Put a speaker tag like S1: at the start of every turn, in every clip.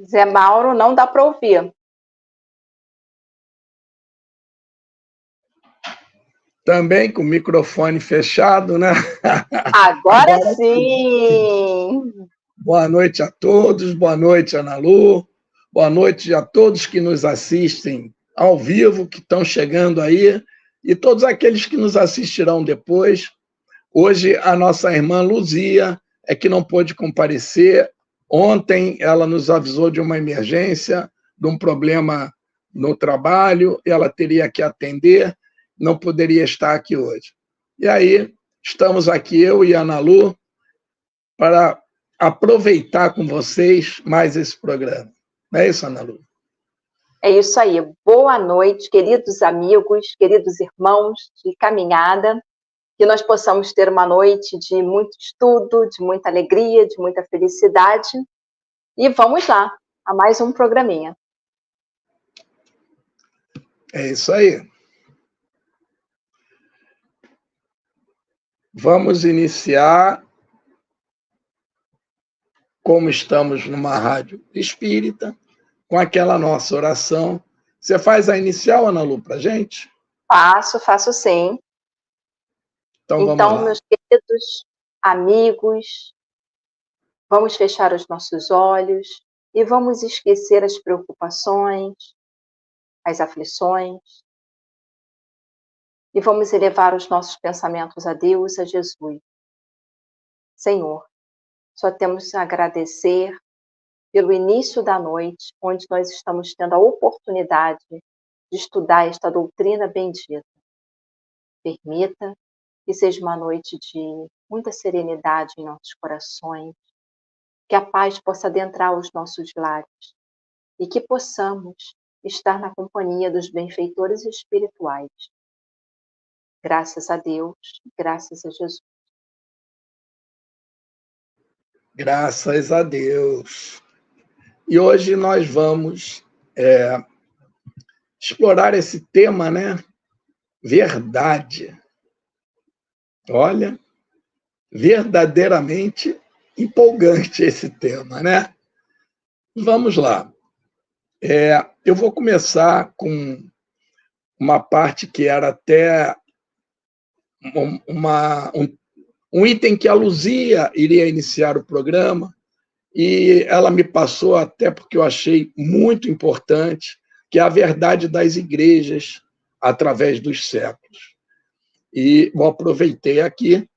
S1: Zé Mauro, não dá para ouvir.
S2: Também com o microfone fechado, né?
S1: Agora sim!
S2: Boa noite a todos, boa noite, Ana Lu, boa noite a todos que nos assistem ao vivo, que estão chegando aí, e todos aqueles que nos assistirão depois. Hoje, a nossa irmã Luzia é que não pôde comparecer. Ontem, ela nos avisou de uma emergência, de um problema no trabalho, ela teria que atender, não poderia estar aqui hoje. E aí, estamos aqui, eu e a Ana Lu, para aproveitar com vocês mais esse programa. Não é isso, Ana Lu?
S1: É isso aí. Boa noite, queridos amigos, queridos irmãos de caminhada, que nós possamos ter uma noite de muito estudo, de muita alegria, de muita felicidade. E vamos lá, a mais um programinha.
S2: É isso aí. Vamos iniciar, como estamos numa rádio espírita, com aquela nossa oração. Você faz a inicial, Ana Lu, para a gente?
S1: Faço sim.
S2: Então, vamos lá.
S1: Meus queridos amigos, vamos fechar os nossos olhos e vamos esquecer as preocupações, as aflições, e vamos elevar os nossos pensamentos a Deus, a Jesus. Senhor, só temos a agradecer pelo início da noite, onde nós estamos tendo a oportunidade de estudar esta doutrina bendita. Permita que seja uma noite de muita serenidade em nossos corações, que a paz possa adentrar os nossos lares e que possamos estar na companhia dos benfeitores espirituais. Graças a Deus, graças a Jesus.
S2: Graças a Deus. E hoje nós vamos explorar esse tema, né? Verdade. Olha, verdadeiramente empolgante esse tema, né? Vamos lá. Eu vou começar com uma parte que era até um item que a Luzia iria iniciar o programa, e ela me passou até porque eu achei muito importante, que é a verdade das igrejas através dos séculos. E eu aproveitei aqui.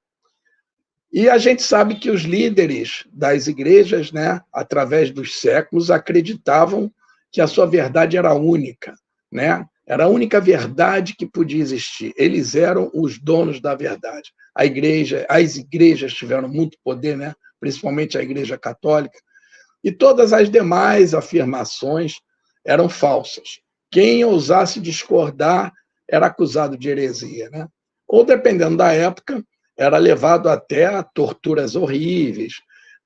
S2: E a gente sabe que os líderes das igrejas, né, através dos séculos, acreditavam que a sua verdade era única, né? Era a única verdade que podia existir. Eles eram os donos da verdade. As igrejas tiveram muito poder, né? Principalmente a Igreja Católica, e todas as demais afirmações eram falsas. Quem ousasse discordar era acusado de heresia, né? Ou, dependendo da época, era levado até a torturas horríveis,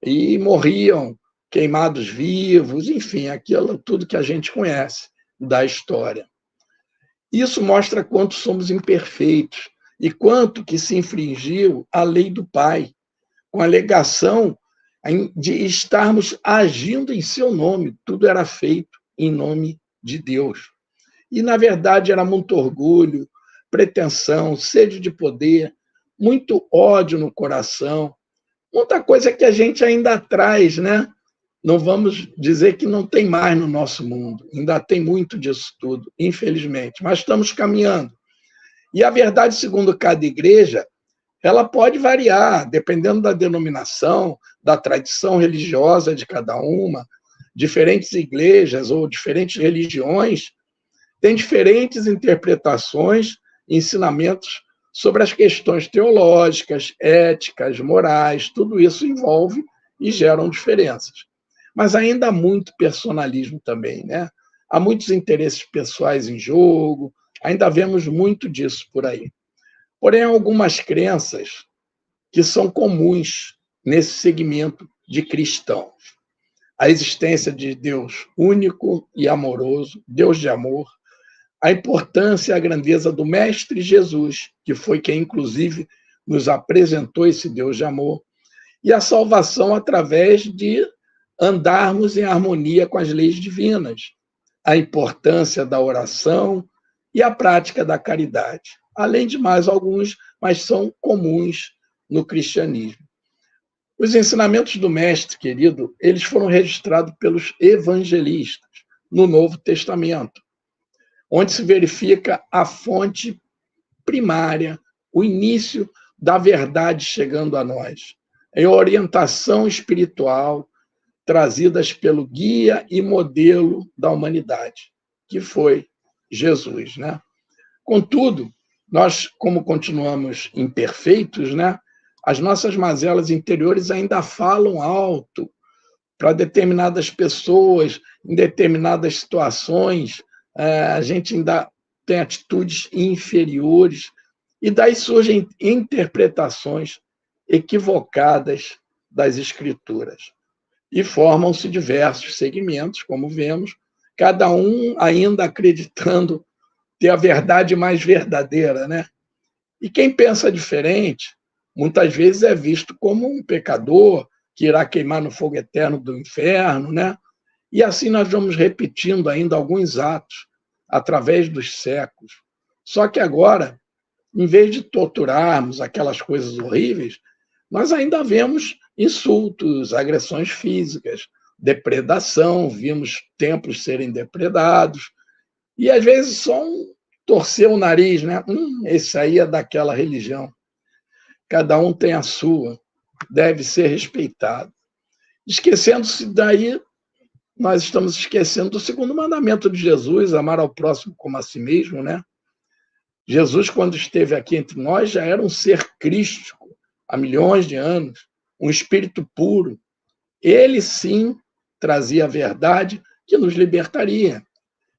S2: e morriam queimados vivos, enfim, aquilo tudo que a gente conhece da história. Isso mostra quanto somos imperfeitos e quanto que se infringiu a lei do Pai, com a alegação de estarmos agindo em seu nome. Tudo era feito em nome de Deus. E, na verdade, era muito orgulho, pretensão, sede de poder, muito ódio no coração, muita coisa que a gente ainda traz, né? Não vamos dizer que não tem mais no nosso mundo, ainda tem muito disso tudo, infelizmente, mas estamos caminhando. E a verdade, segundo cada igreja, ela pode variar, dependendo da denominação, da tradição religiosa de cada uma. Diferentes igrejas ou diferentes religiões têm diferentes interpretações e ensinamentos sobre as questões teológicas, éticas, morais. Tudo isso envolve e geram diferenças. Mas ainda há muito personalismo também, né? Há muitos interesses pessoais em jogo, ainda vemos muito disso por aí. Porém, há algumas crenças que são comuns nesse segmento de cristãos. A existência de Deus único e amoroso, Deus de amor, a importância e a grandeza do Mestre Jesus, que foi quem, inclusive, nos apresentou esse Deus de amor, e a salvação através andarmos em harmonia com as leis divinas, a importância da oração e a prática da caridade. Além de mais alguns, mas são comuns no cristianismo. Os ensinamentos do Mestre, querido, eles foram registrados pelos evangelistas no Novo Testamento, onde se verifica a fonte primária, o início da verdade chegando a nós. É a orientação espiritual trazidas pelo guia e modelo da humanidade, que foi Jesus, né? Contudo, nós, como continuamos imperfeitos, né, as nossas mazelas interiores ainda falam alto para determinadas pessoas, em determinadas situações, a gente ainda tem atitudes inferiores, e daí surgem interpretações equivocadas das Escrituras. E formam-se diversos segmentos, como vemos, cada um ainda acreditando ter a verdade mais verdadeira, né? E quem pensa diferente, muitas vezes é visto como um pecador que irá queimar no fogo eterno do inferno, né? E assim nós vamos repetindo ainda alguns atos através dos séculos. Só que agora, em vez de torturarmos aquelas coisas horríveis, nós ainda vemos insultos, agressões físicas, depredação, vimos templos serem depredados, e às vezes só torcer o nariz, né? Esse aí é daquela religião. Cada um tem a sua, deve ser respeitado. Esquecendo-se daí, nós estamos esquecendo do segundo mandamento de Jesus, amar ao próximo como a si mesmo, né? Jesus, quando esteve aqui entre nós, já era um ser crístico, há milhões de anos, um espírito puro. Ele, sim, trazia a verdade que nos libertaria,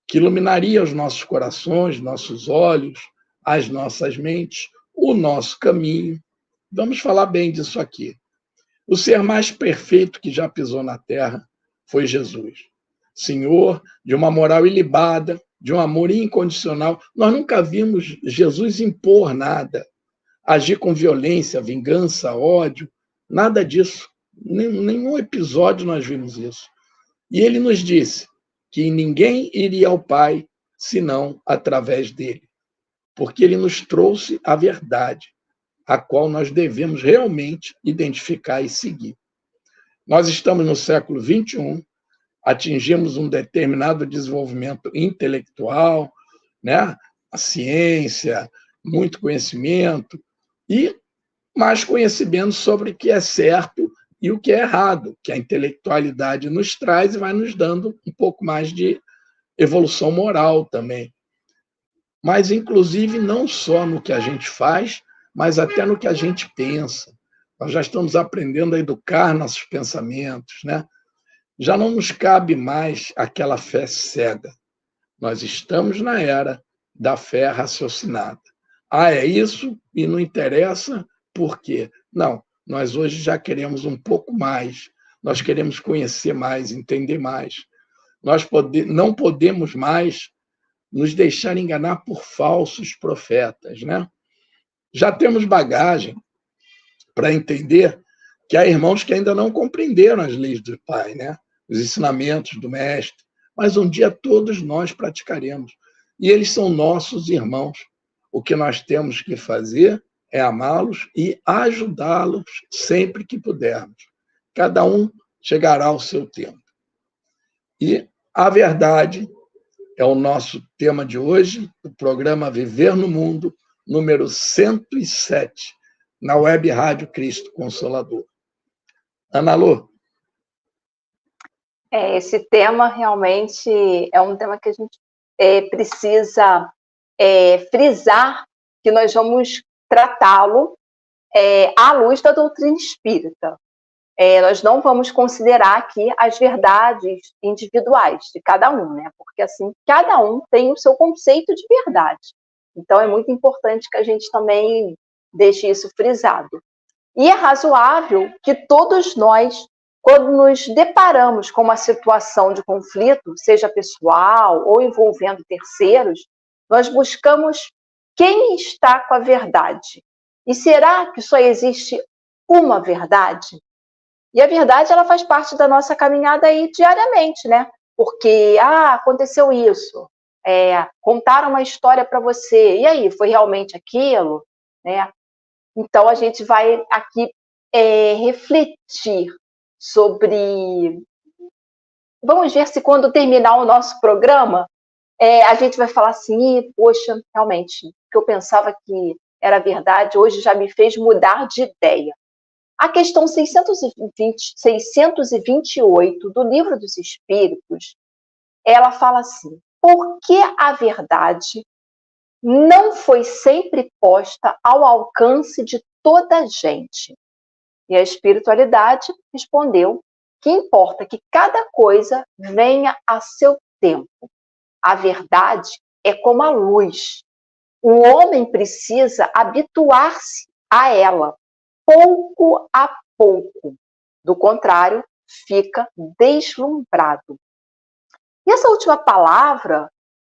S2: que iluminaria os nossos corações, nossos olhos, as nossas mentes, o nosso caminho. Vamos falar bem disso aqui. O ser mais perfeito que já pisou na terra foi Jesus. Senhor de uma moral ilibada, de um amor incondicional. Nós nunca vimos Jesus impor nada, agir com violência, vingança, ódio, nada disso. Nenhum episódio nós vimos isso. E ele nos disse que ninguém iria ao Pai senão através dele, porque ele nos trouxe a verdade, a qual nós devemos realmente identificar e seguir. Nós estamos no século XXI, atingimos um determinado desenvolvimento intelectual, né? A ciência, muito conhecimento, e mais conhecimento sobre o que é certo e o que é errado, que a intelectualidade nos traz e vai nos dando um pouco mais de evolução moral também. Mas, inclusive, não só no que a gente faz, mas até no que a gente pensa. Nós já estamos aprendendo a educar nossos pensamentos, né? Já não nos cabe mais aquela fé cega. Nós estamos na era da fé raciocinada. É isso e não interessa por quê. Não, nós hoje já queremos um pouco mais. Nós queremos conhecer mais, entender mais. Nós não podemos mais nos deixar enganar por falsos profetas, né? Já temos bagagem para entender que há irmãos que ainda não compreenderam as leis do Pai, né? Os ensinamentos do Mestre, mas um dia todos nós praticaremos. E eles são nossos irmãos. O que nós temos que fazer é amá-los e ajudá-los sempre que pudermos. Cada um chegará ao seu tempo. E a verdade é o nosso tema de hoje, o programa Viver no Mundo, número 107, na Web Rádio Cristo Consolador. Ana Lô.
S1: Esse tema realmente é um tema que a gente precisa frisar, que nós vamos tratá-lo à luz da doutrina espírita. Nós não vamos considerar aqui as verdades individuais de cada um, né? Porque assim, cada um tem o seu conceito de verdade. Então, é muito importante que a gente também deixe isso frisado. E é razoável que todos nós, quando nos deparamos com uma situação de conflito, seja pessoal ou envolvendo terceiros, nós buscamos quem está com a verdade. E será que só existe uma verdade? E a verdade, ela faz parte da nossa caminhada aí diariamente, né? Porque, aconteceu isso, contaram uma história para você, e aí, foi realmente aquilo? Né? Então, a gente vai aqui refletir sobre... Vamos ver se quando terminar o nosso programa, a gente vai falar assim, poxa, realmente, o que eu pensava que era verdade, hoje já me fez mudar de ideia. A questão 628 do Livro dos Espíritos, ela fala assim: por que a verdade não foi sempre posta ao alcance de toda a gente? E a espiritualidade respondeu que importa que cada coisa venha a seu tempo. A verdade é como a luz. O homem precisa habituar-se a ela, pouco a pouco. Do contrário, fica deslumbrado. E essa última palavra,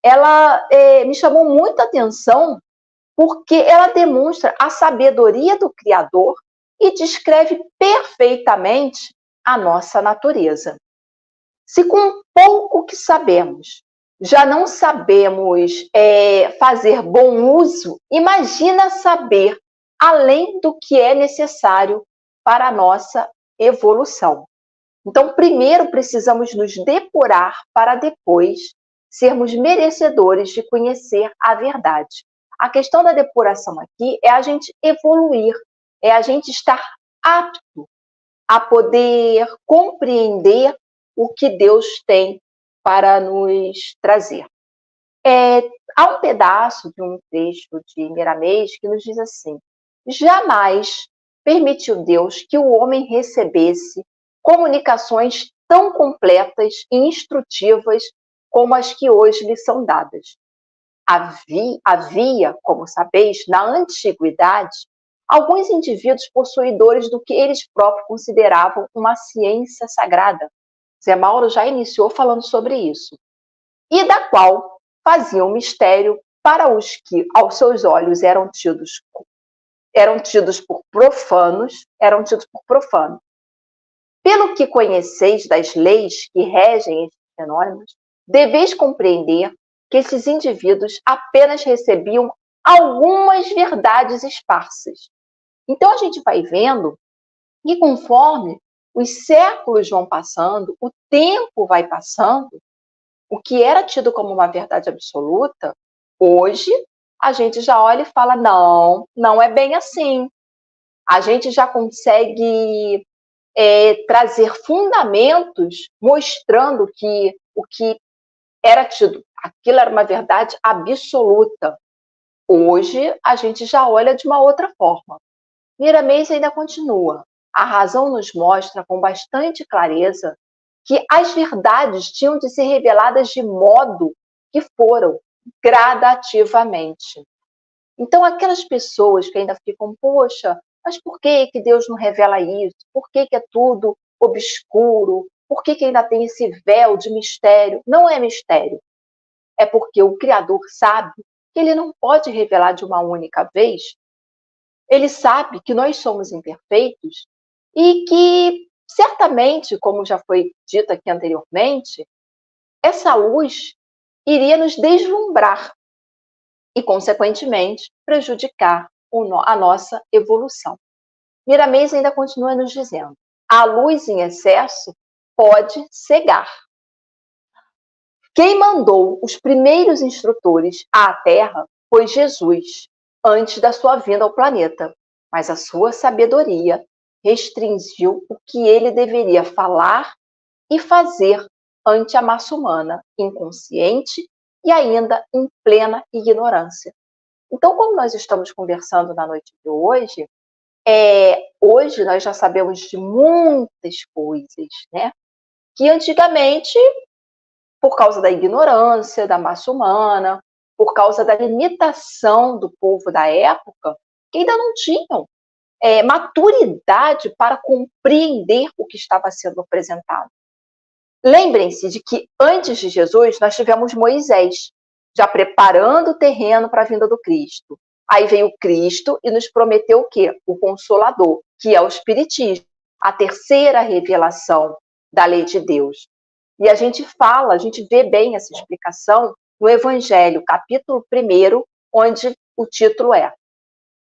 S1: ela me chamou muita atenção, porque ela demonstra a sabedoria do Criador e descreve perfeitamente a nossa natureza. Se com pouco que sabemos, já não sabemos fazer bom uso, imagina saber além do que é necessário para a nossa evolução. Então, primeiro precisamos nos depurar para depois sermos merecedores de conhecer a verdade. A questão da depuração aqui é a gente evoluir, é a gente estar apto a poder compreender o que Deus tem para nos trazer. Há um pedaço de um trecho de Miramês que nos diz assim: jamais permitiu Deus que o homem recebesse comunicações tão completas e instrutivas como as que hoje lhe são dadas. Havia, como sabeis, na antiguidade, alguns indivíduos possuidores do que eles próprios consideravam uma ciência sagrada. Zé Mauro já iniciou falando sobre isso. E da qual faziam mistério para os que, aos seus olhos, eram tidos por profanos. Pelo que conheceis das leis que regem estes fenômenos, deveis compreender que esses indivíduos apenas recebiam algumas verdades esparsas. Então, a gente vai vendo que, conforme os séculos vão passando, o tempo vai passando, o que era tido como uma verdade absoluta, hoje a gente já olha e fala: não, não é bem assim. A gente já consegue trazer fundamentos mostrando que o que era tido, aquilo era uma verdade absoluta. Hoje a gente já olha de uma outra forma. Miramês ainda continua: a razão nos mostra com bastante clareza que as verdades tinham de ser reveladas de modo que foram gradativamente. Então, aquelas pessoas que ainda ficam, poxa, mas por que Deus não revela isso? Por que é tudo obscuro? Por que ainda tem esse véu de mistério? Não é mistério. É porque o Criador sabe que ele não pode revelar de uma única vez. Ele sabe que nós somos imperfeitos e que, certamente, como já foi dito aqui anteriormente, essa luz iria nos deslumbrar e, consequentemente, prejudicar a nossa evolução. Miramês ainda continua nos dizendo: a luz em excesso pode cegar. Quem mandou os primeiros instrutores à Terra foi Jesus, antes da sua vinda ao planeta, mas a sua sabedoria restringiu o que ele deveria falar e fazer ante a massa humana, inconsciente e ainda em plena ignorância. Então, como nós estamos conversando na noite de hoje, hoje nós já sabemos de muitas coisas, né? Que antigamente, por causa da ignorância da massa humana, por causa da limitação do povo da época, que ainda não tinham maturidade para compreender o que estava sendo apresentado. Lembrem-se de que antes de Jesus nós tivemos Moisés, já preparando o terreno para a vinda do Cristo. Aí veio o Cristo e nos prometeu o quê? O Consolador, que é o Espiritismo. a terceira revelação da lei de Deus. E a gente vê bem essa explicação no Evangelho, capítulo 1, onde o título é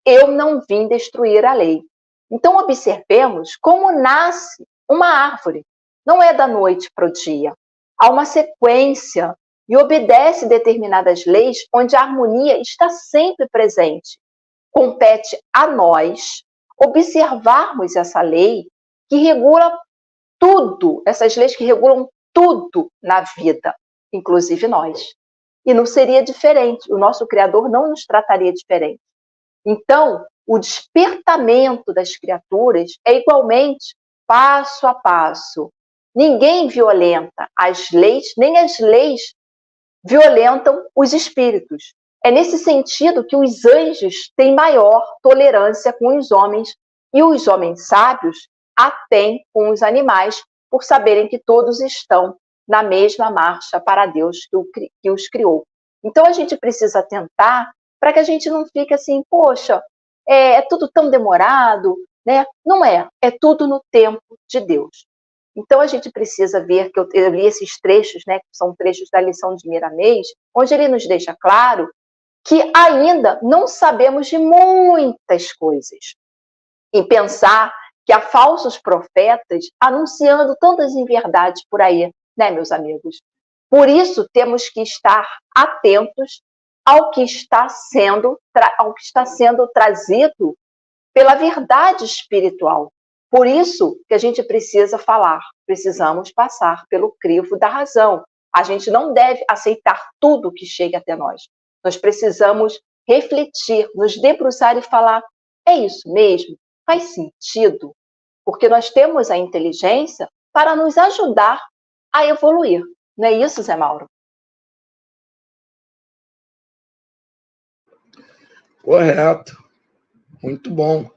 S1: Eu não vim destruir a lei. Então, observemos como nasce uma árvore. Não é da noite para o dia. Há uma sequência e obedece determinadas leis onde a harmonia está sempre presente. Compete a nós observarmos essa lei que regula tudo, essas leis que regulam tudo na vida, inclusive nós. E não seria diferente, o nosso Criador não nos trataria diferente. Então, o despertamento das criaturas é igualmente passo a passo. Ninguém violenta as leis, nem as leis violentam os espíritos. É nesse sentido que os anjos têm maior tolerância com os homens e os homens sábios a têm com os animais, por saberem que todos estão na mesma marcha para Deus que os criou. Então, a gente precisa tentar para que a gente não fique assim, poxa, é tudo tão demorado, né? Não é tudo no tempo de Deus. Então, a gente precisa ver, que eu li esses trechos, né, que são trechos da lição de Miramês, onde ele nos deixa claro que ainda não sabemos de muitas coisas. E pensar que há falsos profetas anunciando tantas inverdades por aí, né, meus amigos? Por isso, temos que estar atentos ao que está sendo trazido pela verdade espiritual. Por isso que a gente precisa falar, precisamos passar pelo crivo da razão. A gente não deve aceitar tudo que chega até nós. Nós precisamos refletir, nos debruçar e falar, é isso mesmo? Faz sentido? Porque nós temos a inteligência para nos ajudar a evoluir. Não é isso, Zé Mauro?
S2: Correto. Muito bom.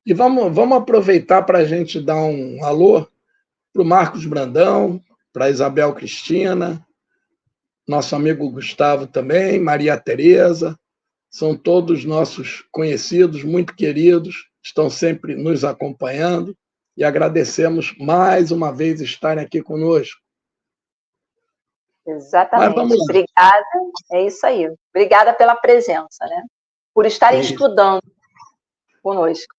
S2: E vamos aproveitar para a gente dar um alô para o Marcos Brandão, para a Isabel Cristina, nosso amigo Gustavo também, Maria Tereza, são todos nossos conhecidos, muito queridos, estão sempre nos acompanhando e agradecemos mais uma vez estarem aqui conosco.
S1: Exatamente. Obrigada, é isso aí. Obrigada pela presença, né? Por estarem estudando conosco.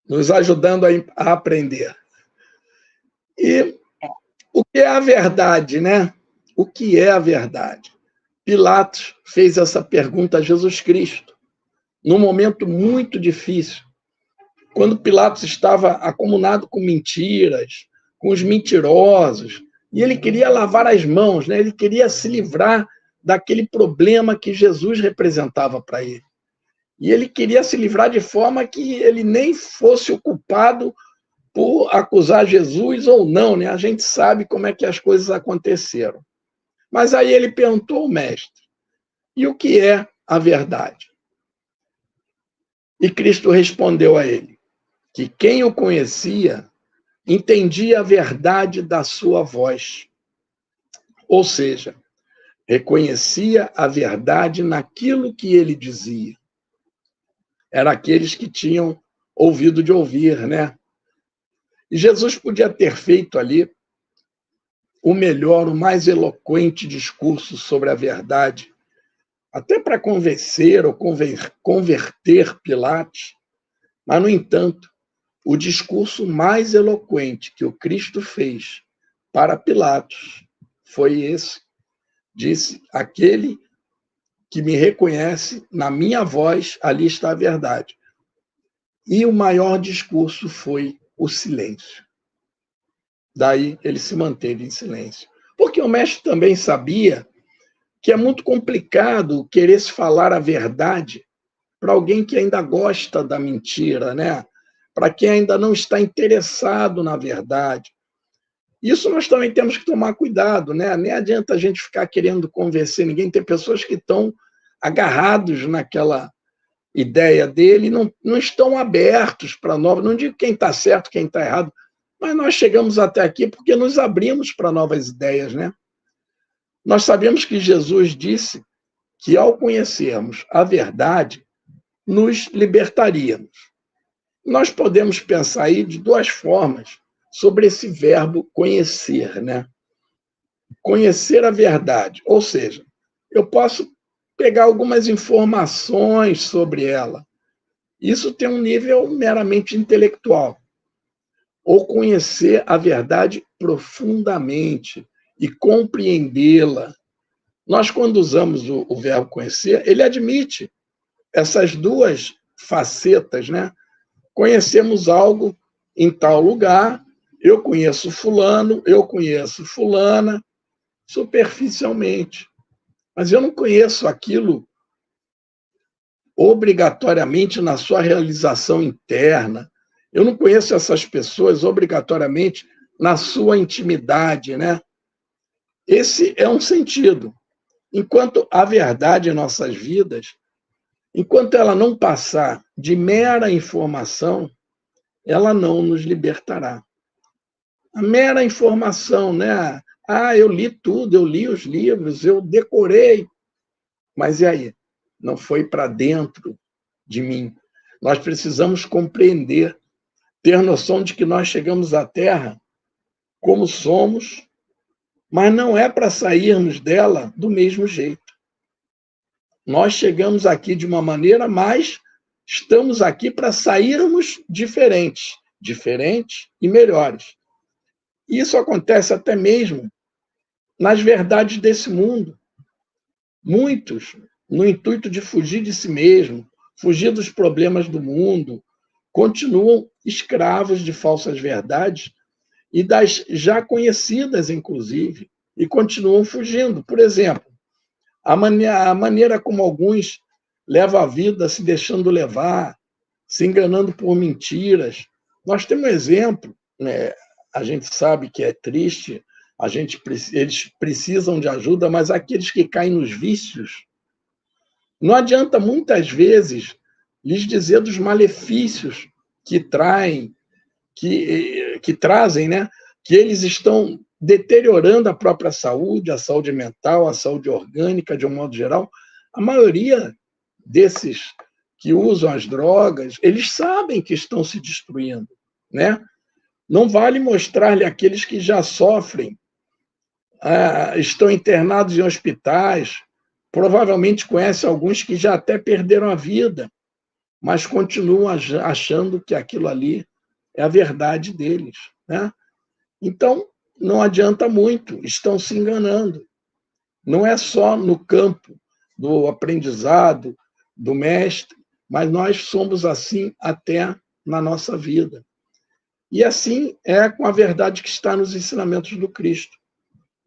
S2: Nos ajudando a aprender. E o que é a verdade, né? O que é a verdade? Pilatos fez essa pergunta a Jesus Cristo, num momento muito difícil, quando Pilatos estava acumulado com mentiras, com os mentirosos, e ele queria lavar as mãos, né? Ele queria se livrar daquele problema que Jesus representava para ele. E ele queria se livrar de forma que ele nem fosse o culpado por acusar Jesus ou não, né? A gente sabe como é que as coisas aconteceram. Mas aí ele perguntou ao mestre, e o que é a verdade? E Cristo respondeu a ele, que quem o conhecia entendia a verdade da sua voz. Ou seja, reconhecia a verdade naquilo que ele dizia. Eram aqueles que tinham ouvido de ouvir, né? E Jesus podia ter feito ali o melhor, o mais eloquente discurso sobre a verdade, até para convencer ou converter Pilatos, mas, no entanto, o discurso mais eloquente que o Cristo fez para Pilatos foi esse. Disse, aquele que me reconhece, na minha voz, ali está a verdade. E o maior discurso foi o silêncio. Daí ele se manteve em silêncio. Porque o mestre também sabia que é muito complicado querer se falar a verdade para alguém que ainda gosta da mentira, né? Para quem ainda não está interessado na verdade. Isso nós também temos que tomar cuidado, né? Nem adianta a gente ficar querendo convencer ninguém. Tem pessoas que estão agarrados naquela ideia dele e não estão abertos para novas. Não digo quem está certo, quem está errado, mas nós chegamos até aqui porque nos abrimos para novas ideias, né? Nós sabemos que Jesus disse que, ao conhecermos a verdade, nos libertaríamos. Nós podemos pensar aí de duas formas sobre esse verbo conhecer, né? Conhecer a verdade, ou seja, eu posso pegar algumas informações sobre ela. Isso tem um nível meramente intelectual. Ou conhecer a verdade profundamente e compreendê-la. Nós, quando usamos o verbo conhecer, ele admite essas duas facetas, né? Conhecemos algo em tal lugar, eu conheço fulano, eu conheço fulana, superficialmente. Mas eu não conheço aquilo obrigatoriamente na sua realização interna. Eu não conheço essas pessoas obrigatoriamente na sua intimidade, né? Esse é um sentido. Enquanto a verdade em nossas vidas, enquanto ela não passar de mera informação, ela não nos libertará. A mera informação, né? Ah, eu li tudo, eu li os livros, eu decorei. Mas e aí? Não foi para dentro de mim. Nós precisamos compreender, ter noção de que nós chegamos à Terra como somos, mas não é para sairmos dela do mesmo jeito. Nós chegamos aqui de uma maneira, mas estamos aqui para sairmos diferentes e melhores. Isso acontece até mesmo nas verdades desse mundo. Muitos, no intuito de fugir de si mesmo, fugir dos problemas do mundo, continuam escravos de falsas verdades e das já conhecidas, inclusive, e continuam fugindo. Por exemplo, a maneira como alguns levam a vida se deixando levar, se enganando por mentiras. Nós temos um exemplo, né? A gente sabe que é triste, eles precisam de ajuda, mas aqueles que caem nos vícios, não adianta muitas vezes lhes dizer dos malefícios que trazem, né? Que eles estão deteriorando a própria saúde, a saúde mental, a saúde orgânica, de um modo geral. A maioria desses que usam as drogas, eles sabem que estão se destruindo, né? Não vale mostrar-lhe aqueles que já sofrem, estão internados em hospitais, provavelmente conhece alguns que já até perderam a vida, mas continuam achando que aquilo ali é a verdade deles, né? Então, não adianta muito, estão se enganando. Não é só no campo do aprendizado, do mestre, mas nós somos assim até na nossa vida. E assim é com a verdade que está nos ensinamentos do Cristo.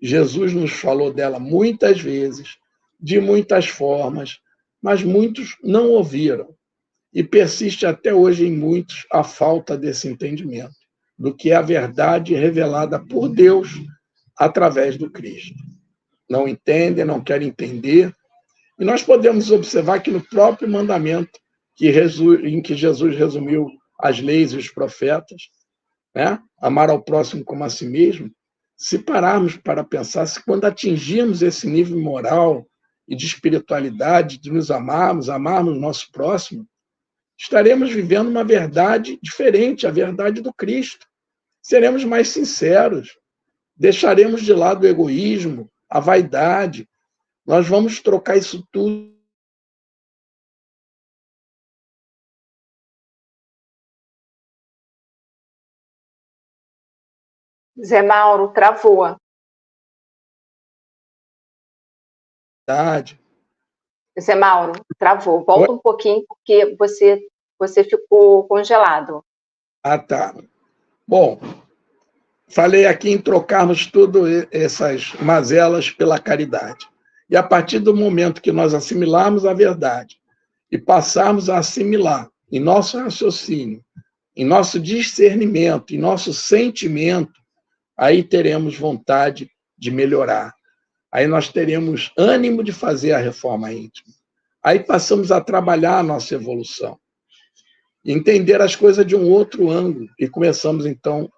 S2: Jesus nos falou dela muitas vezes, de muitas formas, mas muitos não ouviram. E persiste até hoje em muitos a falta desse entendimento do que é a verdade revelada por Deus através do Cristo. Não entendem, não querem entender. E nós podemos observar que no próprio mandamento em que Jesus resumiu as leis e os profetas, né? Amar ao próximo como a si mesmo, se pararmos para pensar, se quando atingirmos esse nível moral e de espiritualidade, de nos amarmos o nosso próximo, estaremos vivendo uma verdade diferente, a verdade do Cristo. Seremos mais sinceros, deixaremos de lado o egoísmo, a vaidade. Nós vamos trocar isso tudo.
S1: Zé Mauro, travou. Zé Mauro, travou. Volta um pouquinho, porque você ficou congelado.
S2: Ah, tá. Bom, falei aqui em trocarmos tudo essas mazelas pela caridade. E a partir do momento que nós assimilarmos a verdade e passarmos a assimilar em nosso raciocínio, em nosso discernimento, em nosso sentimento, aí teremos vontade de melhorar. Aí nós teremos ânimo de fazer a reforma íntima. Aí passamos a trabalhar a nossa evolução, entender as coisas de um outro ângulo e começamos, então,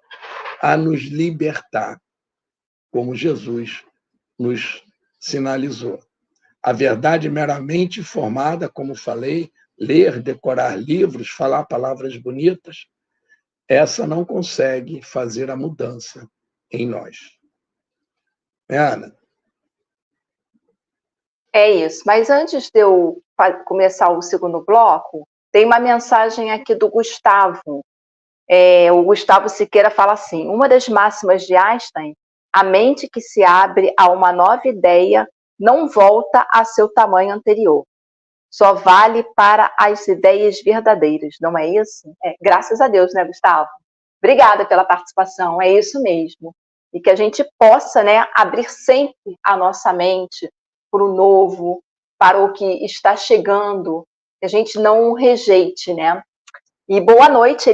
S2: a nos libertar, como Jesus nos sinalizou. A verdade meramente formada, como falei, ler, decorar livros, falar palavras bonitas, essa não consegue fazer a mudança em nós. Ana?
S1: É isso. Mas antes de eu começar o segundo bloco, tem uma mensagem aqui do Gustavo. O Gustavo Siqueira fala assim: uma das máximas de Einstein, a mente que se abre a uma nova ideia não volta a seu tamanho anterior. Só vale para as ideias verdadeiras, não é isso? Graças a Deus, né, Gustavo? Obrigada pela participação, é isso mesmo. E que a gente possa, né, abrir sempre a nossa mente para o novo, para o que está chegando, que a gente não rejeite, né? E boa noite,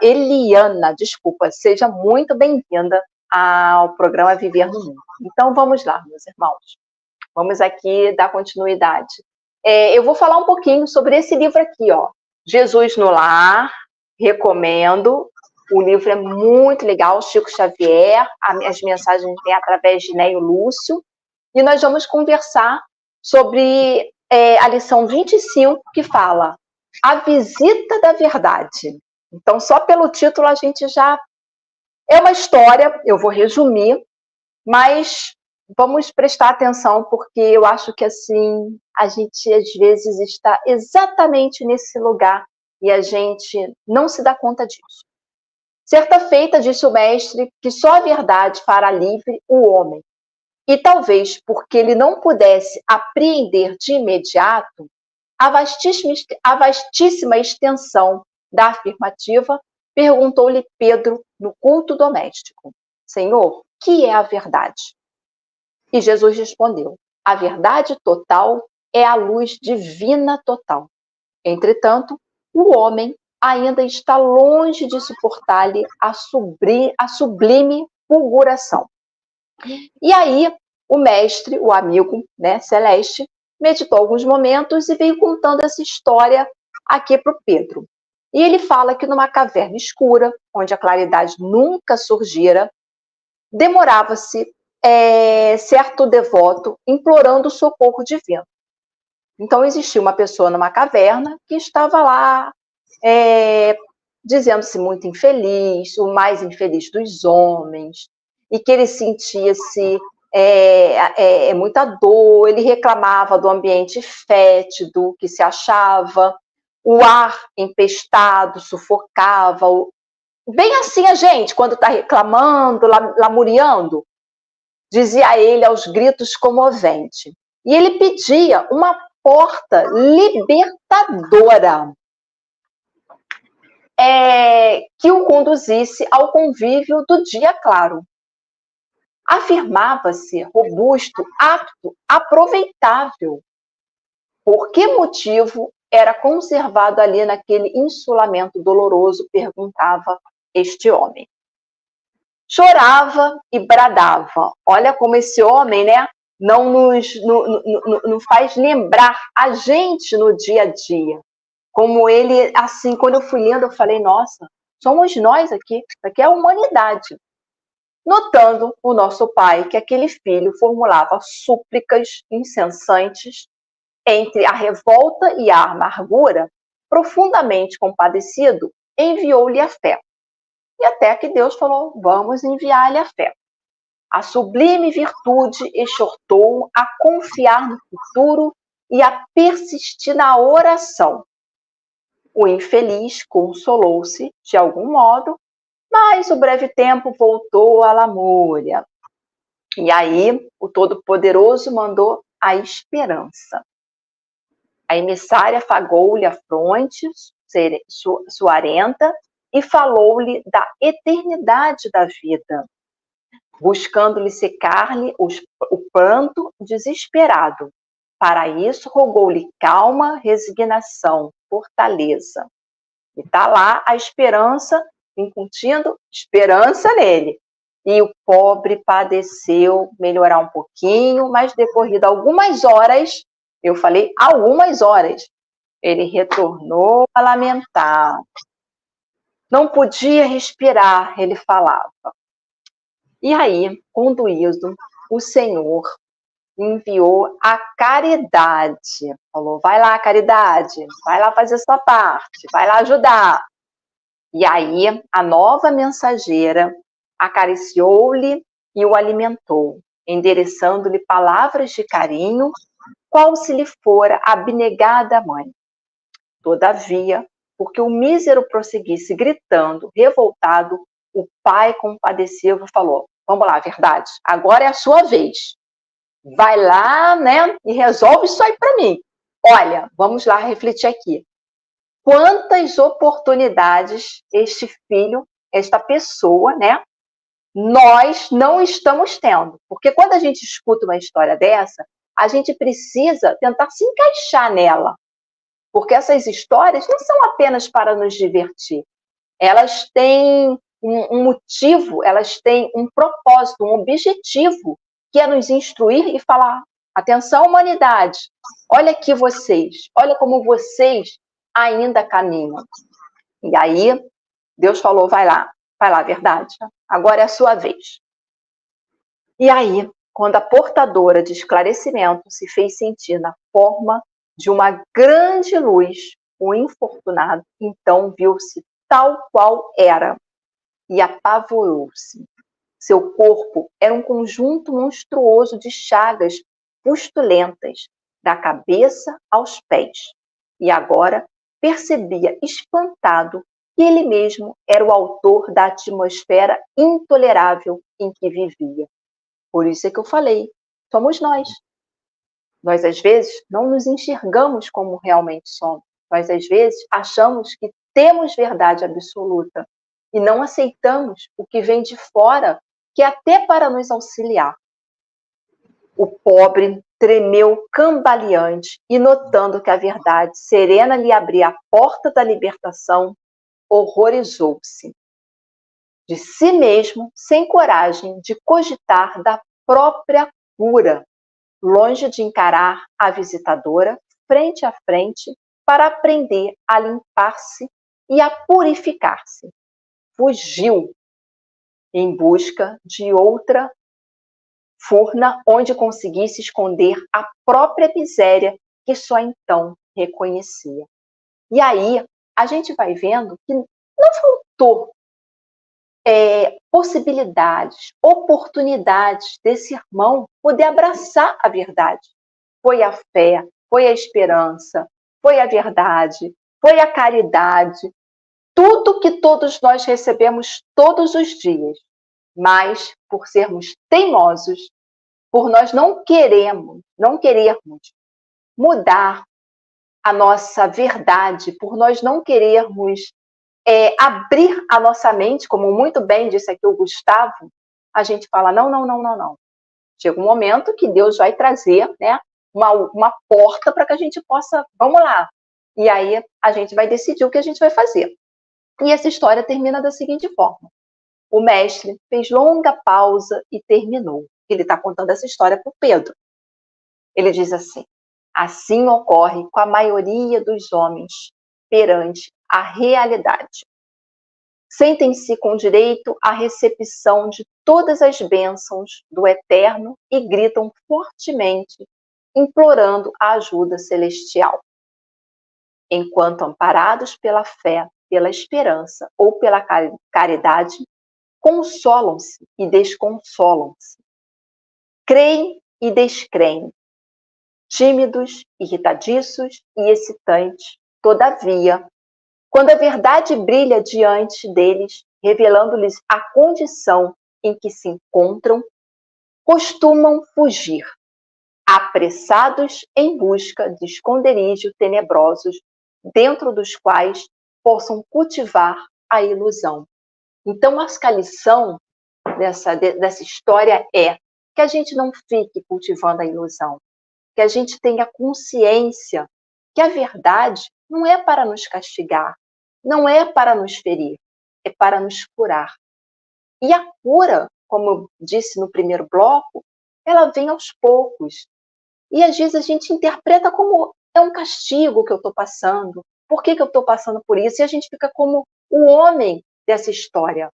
S1: Eliana, desculpa, seja muito bem-vinda ao programa Viver no Mundo. Então vamos lá, meus irmãos, vamos aqui dar continuidade. Eu vou falar um pouquinho sobre esse livro aqui, ó, Jesus no Lar, recomendo. O livro é muito legal, Chico Xavier, as mensagens vêm através de Neio Lúcio, e nós vamos conversar sobre a lição 25, que fala A Visita da Verdade. Então, só pelo título a gente já... É uma história, eu vou resumir, mas vamos prestar atenção, porque eu acho que, assim, a gente, às vezes, está exatamente nesse lugar e a gente não se dá conta disso. Certa feita, disse o mestre, que só a verdade fará livre o homem. E talvez porque ele não pudesse apreender de imediato a vastíssima extensão da afirmativa, perguntou-lhe Pedro no culto doméstico: Senhor, que é a verdade? E Jesus respondeu: a verdade total é a luz divina total. Entretanto, o homem ainda está longe de suportar-lhe a sublime fulguração. E aí, o mestre, o amigo, né, Celeste, meditou alguns momentos e veio contando essa história aqui para o Pedro. E ele fala que numa caverna escura, onde a claridade nunca surgira, demorava-se certo devoto implorando o socorro divino. Então, existia uma pessoa numa caverna que estava lá dizendo-se muito infeliz, o mais infeliz dos homens, e que ele sentia-se muita dor, ele reclamava do ambiente fétido que se achava, o ar empestado sufocava, bem assim a gente, quando está reclamando, lamuriando, dizia ele aos gritos comovente. E ele pedia uma porta libertadora que o conduzisse ao convívio do dia claro. Afirmava-se robusto, apto, aproveitável. Por que motivo era conservado ali naquele insulamento doloroso? Perguntava este homem. Chorava e bradava. Olha como esse homem, né, não faz lembrar a gente no dia a dia. Como ele, assim, quando eu fui lendo, eu falei, nossa, somos nós aqui é a humanidade. Notando o nosso pai que aquele filho formulava súplicas incessantes entre a revolta e a amargura, profundamente compadecido, enviou-lhe a fé. E até que Deus falou, vamos enviar-lhe a fé. A sublime virtude exortou a confiar no futuro e a persistir na oração. O infeliz consolou-se, de algum modo, mas o breve tempo voltou à lamúria. E aí, o Todo-Poderoso mandou a esperança. A emissária afagou-lhe a fronte suarenta e falou-lhe da eternidade da vida, buscando-lhe secar-lhe o pranto desesperado. Para isso, rogou-lhe calma, resignação, fortaleza. E está lá a esperança, incutindo esperança nele. E o pobre padeceu melhorar um pouquinho, mas decorrido algumas horas, eu falei algumas horas, ele retornou a lamentar. Não podia respirar, ele falava. E aí, conduído, o Senhor enviou a Caridade. Falou, vai lá, Caridade, vai lá fazer sua parte, vai lá ajudar. E aí, a nova mensageira acariciou-lhe e o alimentou, endereçando-lhe palavras de carinho, qual se lhe fora abnegada a mãe. Todavia, porque o mísero prosseguisse gritando, revoltado, o pai compadecido falou, vamos lá, Verdade, agora é a sua vez. Vai lá, né, e resolve isso aí para mim. Olha, vamos lá refletir aqui. Quantas oportunidades este filho, esta pessoa, né, nós não estamos tendo. Porque quando a gente escuta uma história dessa, a gente precisa tentar se encaixar nela. Porque essas histórias não são apenas para nos divertir. Elas têm um motivo, elas têm um propósito, um objetivo, que é nos instruir e falar, atenção, humanidade, olha aqui vocês, olha como vocês ainda caminham. E aí, Deus falou, vai lá, Verdade, agora é a sua vez. E aí, quando a portadora de esclarecimento se fez sentir na forma de uma grande luz, o infortunado então viu-se tal qual era e apavorou-se. Seu corpo era um conjunto monstruoso de chagas pustulentas, da cabeça aos pés. E agora percebia espantado que ele mesmo era o autor da atmosfera intolerável em que vivia. Por isso é que eu falei, somos nós. Nós, às vezes, não nos enxergamos como realmente somos. Nós, às vezes, achamos que temos verdade absoluta e não aceitamos o que vem de fora, que é até para nos auxiliar. O pobre tremeu cambaleante e, notando que a verdade serena lhe abria a porta da libertação, horrorizou-se de si mesmo, sem coragem de cogitar da própria cura, longe de encarar a visitadora frente a frente para aprender a limpar-se e a purificar-se. Fugiu em busca de outra furna onde conseguisse esconder a própria miséria que só então reconhecia. E aí a gente vai vendo que não faltou possibilidades, oportunidades desse irmão poder abraçar a verdade. Foi a fé, foi a esperança, foi a verdade, foi a caridade, tudo que todos nós recebemos todos os dias. Mas, por sermos teimosos, por nós não querermos mudar a nossa verdade, por nós não querermos abrir a nossa mente, como muito bem disse aqui o Gustavo, a gente fala, não. Chega um momento que Deus vai trazer, né, uma porta para que a gente possa, vamos lá. E aí a gente vai decidir o que a gente vai fazer. E essa história termina da seguinte forma. O mestre fez longa pausa e terminou. Ele está contando essa história para o Pedro. Ele diz assim ocorre com a maioria dos homens perante a realidade. Sentem-se com direito à recepção de todas as bênçãos do Eterno e gritam fortemente, implorando a ajuda celestial. Enquanto amparados pela fé, pela esperança ou pela caridade, consolam-se e desconsolam-se. Creem e descreem. Tímidos, irritadiços e excitantes, todavia, quando a verdade brilha diante deles, revelando-lhes a condição em que se encontram, costumam fugir, apressados em busca de esconderijos tenebrosos, dentro dos quais possam cultivar a ilusão. Então, a lição dessa história é que a gente não fique cultivando a ilusão, que a gente tenha consciência que a verdade não é para nos castigar, não é para nos ferir, é para nos curar. E a cura, como eu disse no primeiro bloco, ela vem aos poucos. E às vezes a gente interpreta como é um castigo que eu estou passando, por que eu estou passando por isso? E a gente fica como o homem dessa história.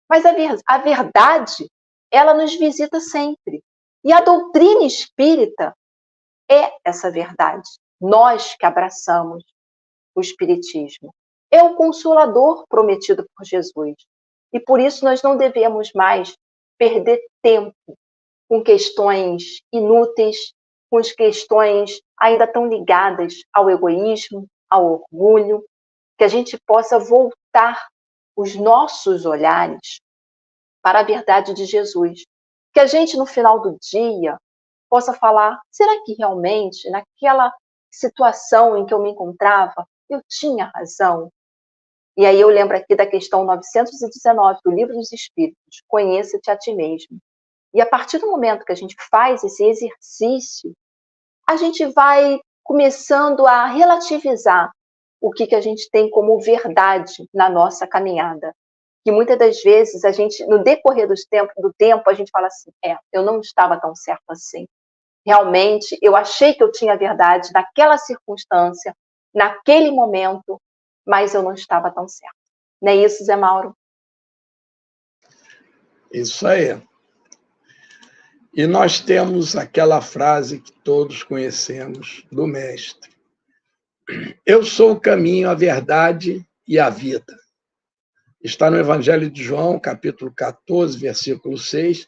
S1: Mas a verdade, ela nos visita sempre. E a doutrina espírita é essa verdade. Nós que abraçamos o espiritismo. É o consolador prometido por Jesus. E por isso nós não devemos mais perder tempo com questões inúteis, com as questões ainda tão ligadas ao egoísmo, ao orgulho, que a gente possa voltar os nossos olhares para a verdade de Jesus. Que a gente, no final do dia, possa falar, será que realmente, naquela situação em que eu me encontrava, eu tinha razão? E aí eu lembro aqui da questão 919 do Livro dos Espíritos, conheça-te a ti mesmo. E a partir do momento que a gente faz esse exercício, a gente vai começando a relativizar o que a gente tem como verdade na nossa caminhada. Que muitas das vezes a gente, no decorrer do tempo, a gente fala assim, eu não estava tão certo assim. Realmente, eu achei que eu tinha verdade naquela circunstância, naquele momento, mas eu não estava tão certo. Não é isso, Zé Mauro?
S2: Isso aí. E nós temos aquela frase que todos conhecemos do Mestre. Eu sou o caminho, a verdade e a vida. Está no Evangelho de João, capítulo 14, versículo 6.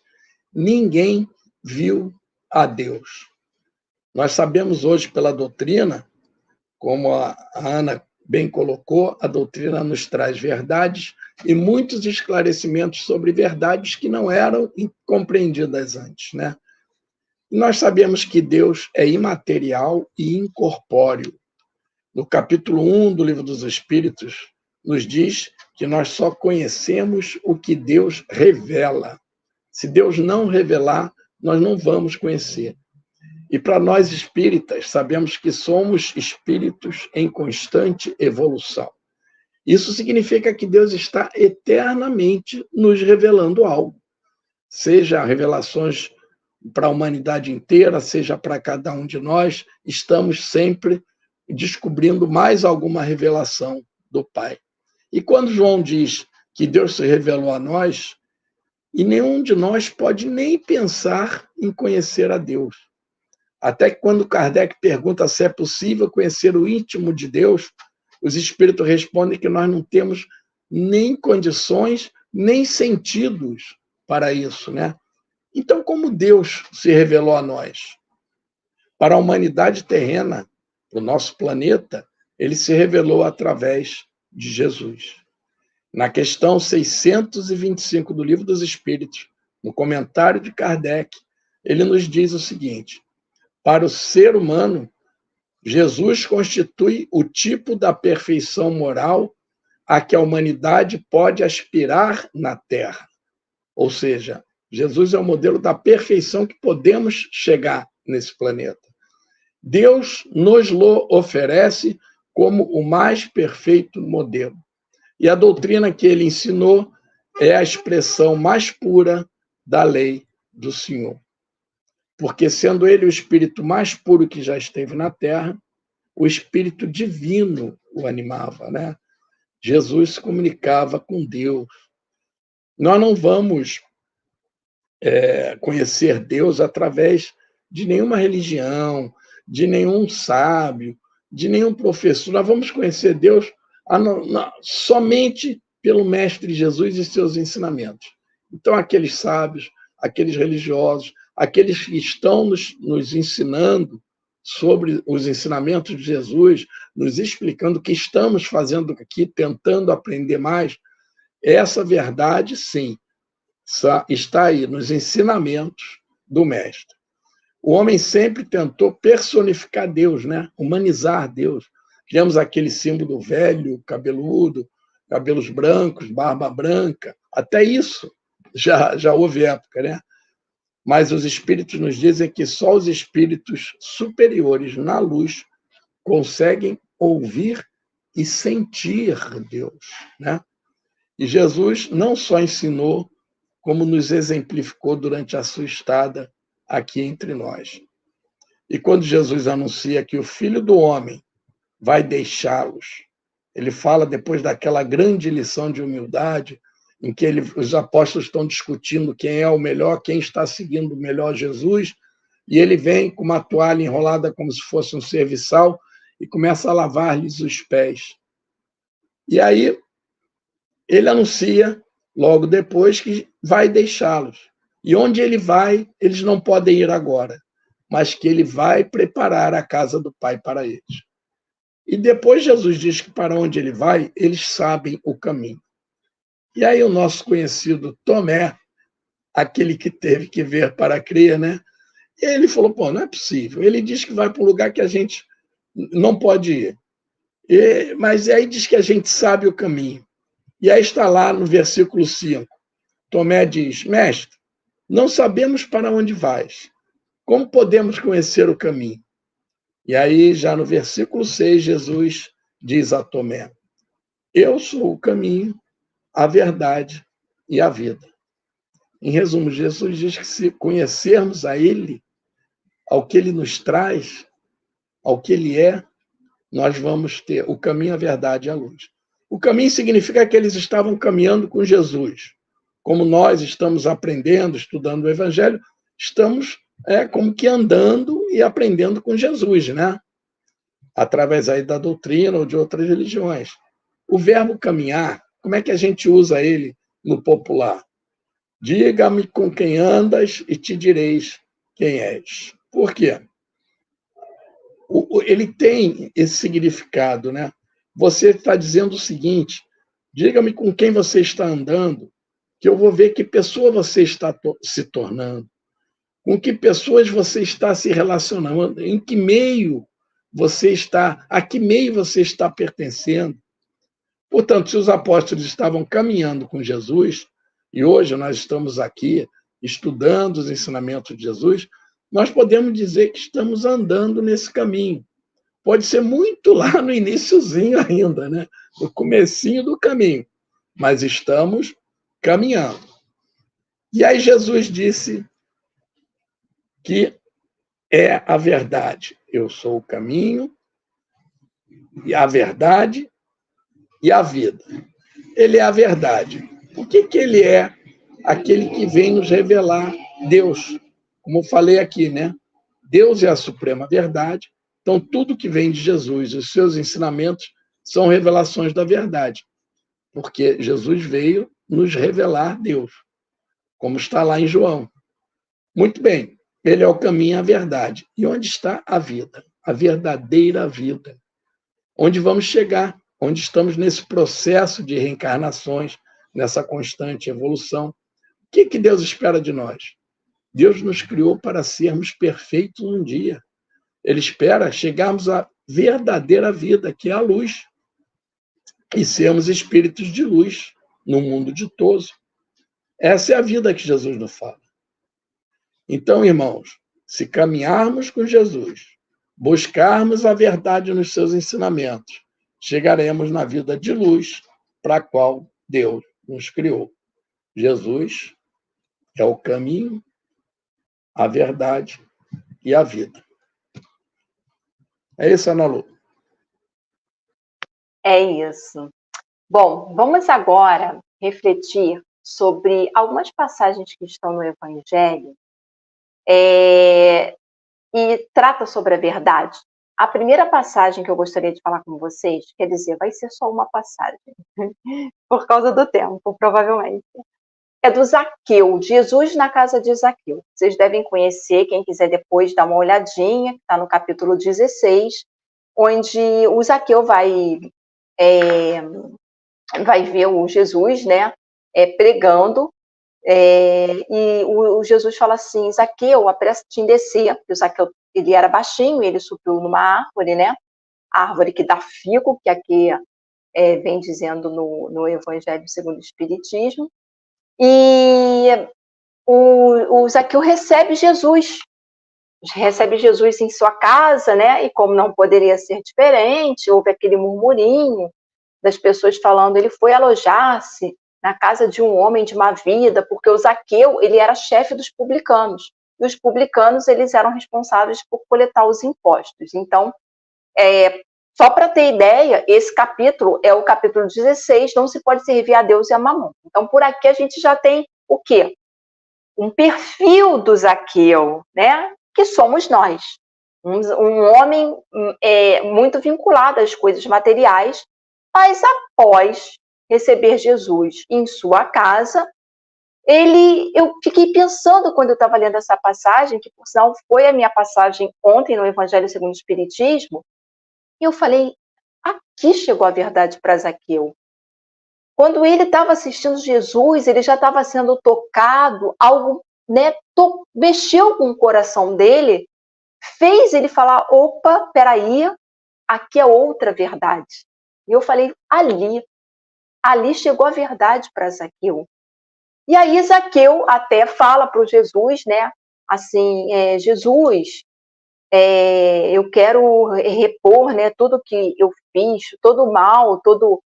S2: Ninguém viu a Deus. Nós sabemos hoje pela doutrina, como a Ana bem colocou, a doutrina nos traz verdades e muitos esclarecimentos sobre verdades que não eram compreendidas antes, né? E nós sabemos que Deus é imaterial e incorpóreo. No capítulo 1 do Livro dos Espíritos, nos diz que nós só conhecemos o que Deus revela. Se Deus não revelar, nós não vamos conhecer. E para nós espíritas, sabemos que somos espíritos em constante evolução. Isso significa que Deus está eternamente nos revelando algo, seja revelações para a humanidade inteira, seja para cada um de nós, estamos sempre descobrindo mais alguma revelação do Pai. E quando João diz que Deus se revelou a nós, e nenhum de nós pode nem pensar em conhecer a Deus. Até que quando Kardec pergunta se é possível conhecer o íntimo de Deus, os espíritos respondem que nós não temos nem condições, nem sentidos para isso, né? Então, como Deus se revelou a nós? Para a humanidade terrena, o nosso planeta, ele se revelou através de Jesus. Na questão 625 do Livro dos Espíritos, no comentário de Kardec, ele nos diz o seguinte: para o ser humano, Jesus constitui o tipo da perfeição moral a que a humanidade pode aspirar na Terra. Ou seja, Jesus é o modelo da perfeição que podemos chegar nesse planeta. Deus nos lo oferece como o mais perfeito modelo. E a doutrina que ele ensinou é a expressão mais pura da lei do Senhor. Porque, sendo ele o espírito mais puro que já esteve na Terra, o espírito divino o animava, né? Jesus se comunicava com Deus. Nós não vamos conhecer Deus através de nenhuma religião, de nenhum sábio, de nenhum professor. Nós vamos conhecer Deus somente pelo Mestre Jesus e seus ensinamentos. Então, aqueles sábios, aqueles religiosos, aqueles que estão nos ensinando sobre os ensinamentos de Jesus, nos explicando o que estamos fazendo aqui, tentando aprender mais, essa verdade, sim, está aí nos ensinamentos do Mestre. O homem sempre tentou personificar Deus, né? Humanizar Deus. Criamos aquele símbolo velho, cabeludo, cabelos brancos, barba branca. Até isso já houve época, né? Mas os espíritos nos dizem que só os espíritos superiores na luz conseguem ouvir e sentir Deus, né? E Jesus não só ensinou, como nos exemplificou durante a sua estada aqui entre nós. E quando Jesus anuncia que o Filho do Homem vai deixá-los, ele fala, depois daquela grande lição de humildade, em que os apóstolos estão discutindo quem é o melhor, quem está seguindo o melhor Jesus, e ele vem com uma toalha enrolada como se fosse um serviçal e começa a lavar-lhes os pés. E aí ele anuncia, logo depois, que vai deixá-los. E onde ele vai, eles não podem ir agora, mas que ele vai preparar a casa do Pai para eles. E depois Jesus diz que para onde ele vai, eles sabem o caminho. E aí o nosso conhecido Tomé, aquele que teve que ver para crer, né? E ele falou, pô, não é possível. Ele diz que vai para um lugar que a gente não pode ir. Mas aí diz que a gente sabe o caminho. E aí está lá no versículo 5. Tomé diz, mestre, não sabemos para onde vais. Como podemos conhecer o caminho? E aí, já no versículo 6, Jesus diz a Tomé, eu sou o caminho, a verdade e a vida. Em resumo, Jesus diz que se conhecermos a Ele, ao que Ele nos traz, ao que Ele é, nós vamos ter o caminho, a verdade e a luz. O caminho significa que eles estavam caminhando com Jesus. Como nós estamos aprendendo, estudando o Evangelho, estamos como que andando e aprendendo com Jesus, né? Através aí da doutrina ou de outras religiões. O verbo caminhar, como é que a gente usa ele no popular? Diga-me com quem andas e te direis quem és. Por quê? Ele tem esse significado, né? Você está dizendo o seguinte, diga-me com quem você está andando, que eu vou ver que pessoa você está se tornando, com que pessoas você está se relacionando, em que meio você está, a que meio você está pertencendo. Portanto, se os apóstolos estavam caminhando com Jesus, e hoje nós estamos aqui estudando os ensinamentos de Jesus, nós podemos dizer que estamos andando nesse caminho. Pode ser muito lá no iniciozinho ainda, né? No comecinho do caminho, mas estamos caminhando. E aí Jesus disse que é a verdade. Eu sou o caminho, e a verdade e a vida. Ele é a verdade. Por que ele é aquele que vem nos revelar Deus? Como eu falei aqui, né? Deus é a suprema verdade, então tudo que vem de Jesus, os seus ensinamentos, são revelações da verdade, porque Jesus veio nos revelar Deus, como está lá em João. Muito bem, ele é o caminho e a verdade. E onde está a vida? A verdadeira vida. Onde vamos chegar? Onde estamos nesse processo de reencarnações, nessa constante evolução. O que Deus espera de nós? Deus nos criou para sermos perfeitos um dia. Ele espera chegarmos à verdadeira vida, que é a luz, e sermos espíritos de luz no mundo ditoso. Essa é a vida que Jesus nos fala. Então, irmãos, se caminharmos com Jesus, buscarmos a verdade nos seus ensinamentos, chegaremos na vida de luz para a qual Deus nos criou. Jesus é o caminho, a verdade e a vida. É isso, Ana Lu?
S1: É isso. Bom, vamos agora refletir sobre algumas passagens que estão no Evangelho e trata sobre a verdade. A primeira passagem que eu gostaria de falar com vocês, quer dizer, vai ser só uma passagem, por causa do tempo, provavelmente. É do Zaqueu, Jesus na casa de Zaqueu. Vocês devem conhecer, quem quiser depois dar uma olhadinha, que está no capítulo 16, onde o Zaqueu vai ver o Jesus, né, pregando, e o Jesus fala assim, Zaqueu, apressa-te em descer, porque o Zaqueu, ele era baixinho, ele subiu numa árvore, né, árvore que dá figo, que aqui vem dizendo no Evangelho segundo o Espiritismo, e o Zaqueu recebe Jesus em sua casa, né, e como não poderia ser diferente, houve aquele murmurinho das pessoas falando, ele foi alojar-se na casa de um homem de má vida, porque o Zaqueu, ele era chefe dos publicanos, e os publicanos, eles eram responsáveis por coletar os impostos. Então, Só para ter ideia, esse capítulo é o capítulo 16, não se pode servir a Deus e a Mamon. Então, por aqui a gente já tem o quê? Um perfil do Zaqueu, né? Que somos nós. Um homem muito vinculado às coisas materiais, mas após receber Jesus em sua casa, eu fiquei pensando quando eu estava lendo essa passagem, que por sinal foi a minha passagem ontem no Evangelho segundo o Espiritismo, e eu falei, aqui chegou a verdade para Zaqueu. Quando ele estava assistindo Jesus, ele já estava sendo tocado, algo, né, mexeu com o coração dele, fez ele falar, opa, peraí, aqui é outra verdade. E eu falei, ali chegou a verdade para Zaqueu. E aí Zaqueu até fala para o Jesus, né, assim, Jesus, eu quero repor, né, tudo que eu fiz, todo o mal, todo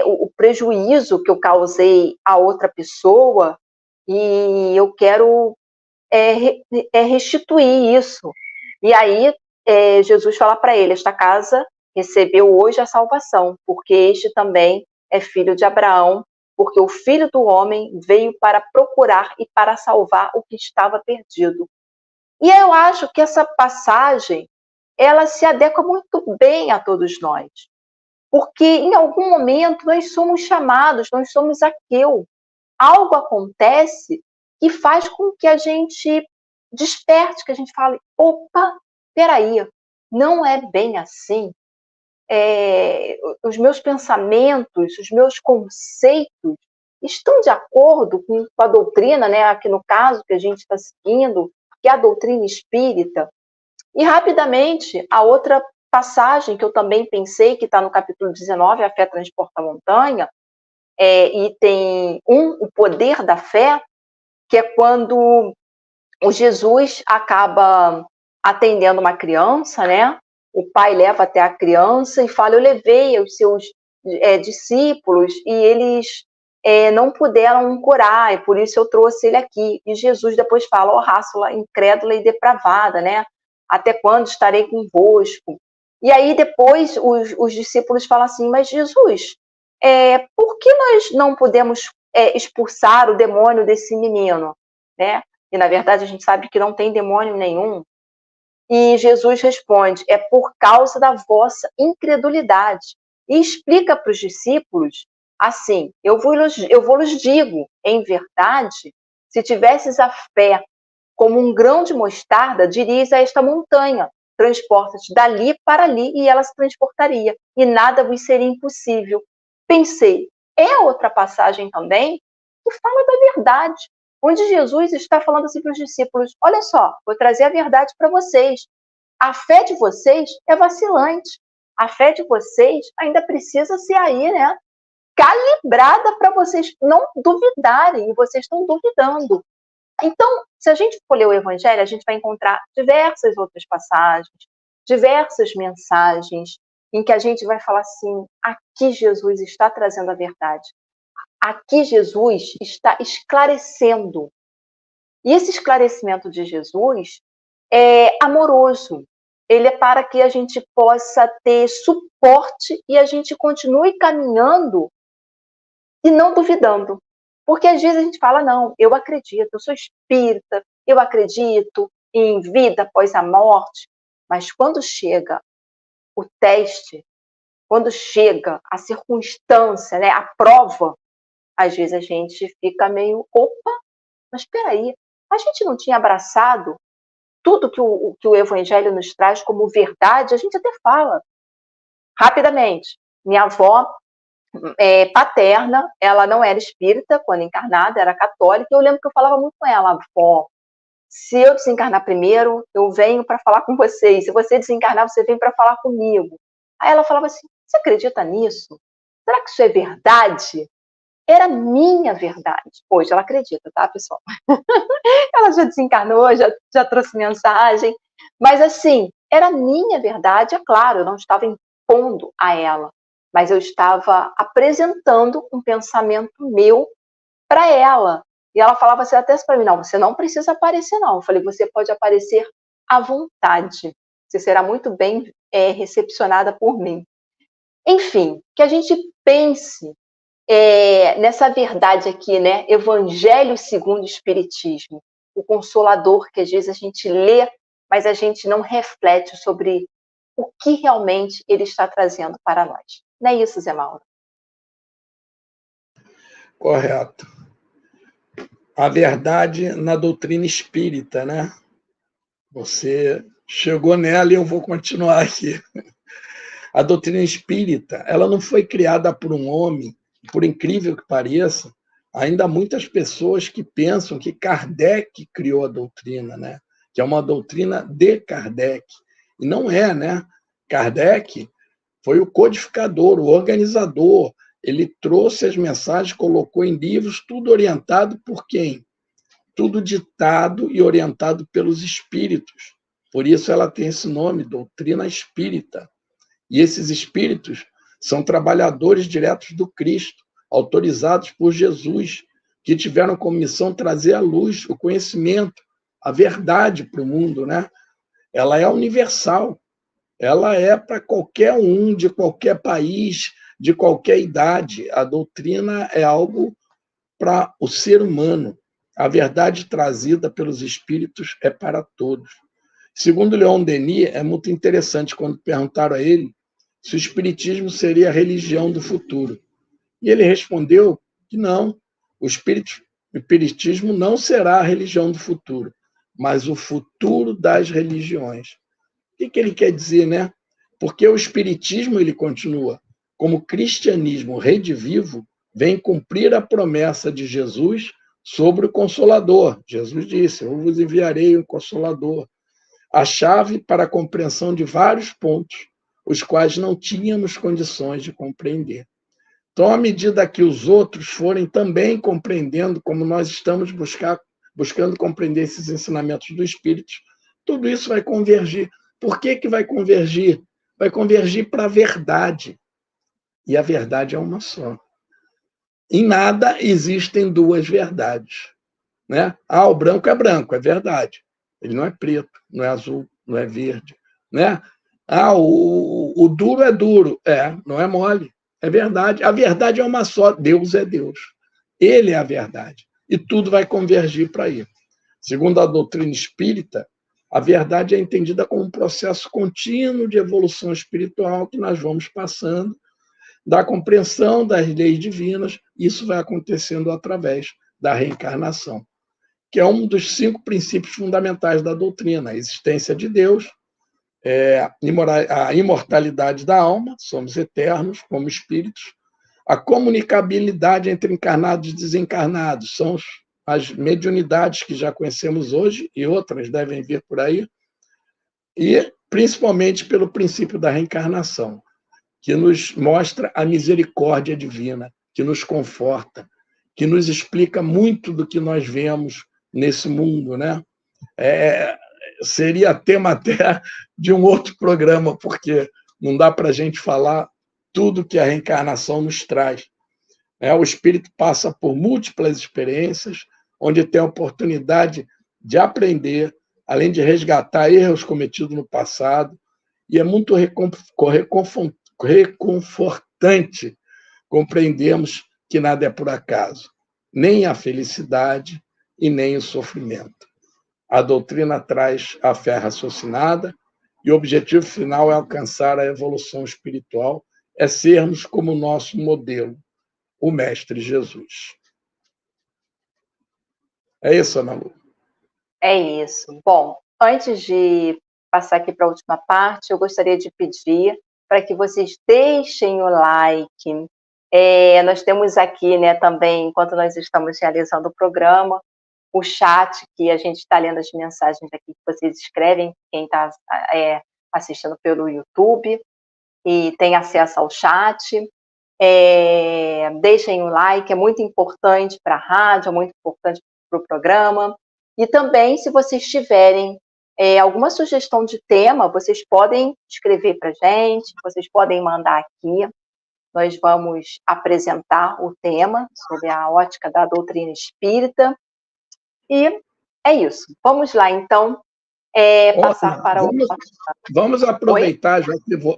S1: o prejuízo que eu causei a outra pessoa, e eu quero restituir isso. E aí Jesus fala para ele, esta casa recebeu hoje a salvação, porque este também é filho de Abraão, porque o Filho do Homem veio para procurar e para salvar o que estava perdido. E eu acho que essa passagem, ela se adequa muito bem a todos nós, porque em algum momento nós somos chamados, nós somos Zaqueu. Algo acontece que faz com que a gente desperte, que a gente fale, opa, peraí, não é bem assim. Os meus pensamentos, os meus conceitos estão de acordo com a doutrina, né? Aqui no caso que a gente está seguindo, que é a doutrina espírita. E rapidamente, a outra passagem que eu também pensei, que está no capítulo 19, a fé transporta a montanha, e tem o poder da fé, que é quando o Jesus acaba atendendo uma criança, né? O pai leva até a criança e fala, eu levei os seus discípulos e eles não puderam curar, e por isso eu trouxe ele aqui. E Jesus depois fala, ó raça incrédula e depravada, né? Até quando estarei convosco? E aí depois os discípulos falam assim, mas Jesus, por que nós não podemos expulsar o demônio desse menino? Né? E na verdade a gente sabe que não tem demônio nenhum. E Jesus responde, é por causa da vossa incredulidade. E explica para os discípulos assim, eu vos digo, em verdade, se tivesses a fé como um grão de mostarda, dirias a esta montanha, transporta-te dali para ali, e ela se transportaria, e nada vos seria impossível. Pensei, é outra passagem também que fala da verdade, onde Jesus está falando assim para os discípulos, olha só, vou trazer a verdade para vocês, a fé de vocês é vacilante, a fé de vocês ainda precisa ser aí, né, calibrada para vocês não duvidarem, e vocês estão duvidando. Então, se a gente for ler o Evangelho, a gente vai encontrar diversas outras passagens, diversas mensagens, em que a gente vai falar assim, aqui Jesus está trazendo a verdade. Aqui Jesus está esclarecendo. E esse esclarecimento de Jesus é amoroso. Ele é para que a gente possa ter suporte e a gente continue caminhando e não duvidando. Porque às vezes a gente fala, não, eu acredito, eu sou espírita, eu acredito em vida após a morte, mas quando chega o teste, quando chega a circunstância, né, a prova, às vezes a gente fica meio, opa, mas espera aí, a gente não tinha abraçado tudo que o Evangelho nos traz como verdade, a gente até fala, rapidamente. Minha avó paterna, ela não era espírita quando encarnada, era católica, e eu lembro que eu falava muito com ela, avó, se eu desencarnar primeiro, eu venho para falar com vocês, se você desencarnar, você vem para falar comigo. Aí ela falava assim, você acredita nisso? Será que isso é verdade? Era minha verdade. Hoje ela acredita, tá, pessoal? Ela já desencarnou, já trouxe mensagem, mas assim, era minha verdade, é claro, eu não estava impondo a ela, mas eu estava apresentando um pensamento meu para ela. E ela falava assim, até para mim, não, você não precisa aparecer não. Eu falei, você pode aparecer à vontade. você será muito bem recepcionada por mim. Enfim, que a gente pense nessa verdade aqui, né? Evangelho segundo o Espiritismo, o Consolador, que às vezes a gente lê, mas a gente não reflete sobre o que realmente ele está trazendo para nós. Não é isso, Zé Mauro?
S2: Correto. A verdade na doutrina espírita, né? Você chegou nela e eu vou continuar aqui. A doutrina espírita, ela não foi criada por um homem, por incrível que pareça. Ainda há muitas pessoas que pensam que Kardec criou a doutrina, né? Que é uma doutrina de Kardec. E não é, né? Kardec foi o codificador, o organizador. Ele trouxe as mensagens, colocou em livros, tudo orientado por quem? Tudo ditado e orientado pelos espíritos. Por isso ela tem esse nome, doutrina espírita. E esses espíritos são trabalhadores diretos do Cristo, autorizados por Jesus, que tiveram como missão trazer à luz o conhecimento, a verdade para o mundo, né? Ela é universal, ela é para qualquer um, de qualquer país, de qualquer idade. A doutrina é algo para o ser humano. A verdade trazida pelos espíritos é para todos. Segundo Leon Denis, é muito interessante quando perguntaram a ele se o espiritismo seria a religião do futuro. E ele respondeu que não, o espiritismo não será a religião do futuro, mas o futuro das religiões. O que ele quer dizer, né? Porque o espiritismo ele continua, como cristianismo redivivo, vem cumprir a promessa de Jesus sobre o Consolador. Jesus disse: eu vos enviarei um Consolador, a chave para a compreensão de vários pontos, os quais não tínhamos condições de compreender. Então, à medida que os outros forem também compreendendo, como nós estamos buscando compreender esses ensinamentos do Espírito, tudo isso vai convergir. Por que vai convergir? Vai convergir para a verdade. E a verdade é uma só. Em nada existem duas verdades, né? O branco, é verdade. Ele não é preto, não é azul, não é verde, né? O duro é duro, não é mole, é verdade. A verdade é uma só, Deus é Deus. Ele é a verdade. E tudo vai convergir para ele. Segundo a doutrina espírita, a verdade é entendida como um processo contínuo de evolução espiritual que nós vamos passando, da compreensão das leis divinas. Isso vai acontecendo através da reencarnação, que é um dos 5 princípios fundamentais da doutrina: a existência de Deus, a imortalidade da alma, somos eternos como espíritos, a comunicabilidade entre encarnados e desencarnados, são as mediunidades que já conhecemos hoje, e outras devem vir por aí, e principalmente pelo princípio da reencarnação, que nos mostra a misericórdia divina, que nos conforta, que nos explica muito do que nós vemos nesse mundo, né? Seria tema até de um outro programa, porque não dá para a gente falar tudo que a reencarnação nos traz. O espírito passa por múltiplas experiências, onde tem a oportunidade de aprender, além de resgatar erros cometidos no passado, e é muito reconfortante compreendermos que nada é por acaso, nem a felicidade e nem o sofrimento. A doutrina traz a fé raciocinada e o objetivo final é alcançar a evolução espiritual, é sermos como o nosso modelo, o Mestre Jesus. É isso, Ana Lu?
S1: É isso. Bom, antes de passar aqui para a última parte, eu gostaria de pedir para que vocês deixem o like. Nós temos aqui, né, também, enquanto nós estamos realizando o programa, o chat, que a gente está lendo as mensagens aqui que vocês escrevem, quem está assistindo pelo YouTube, e tem acesso ao chat. Deixem o like, é muito importante para a rádio, é muito importante para o programa. E também, se vocês tiverem alguma sugestão de tema, vocês podem escrever para a gente, vocês podem mandar aqui. Nós vamos apresentar o tema sobre a ótica da doutrina espírita. E é isso. Vamos lá, então. passar para o...
S2: Vamos aproveitar,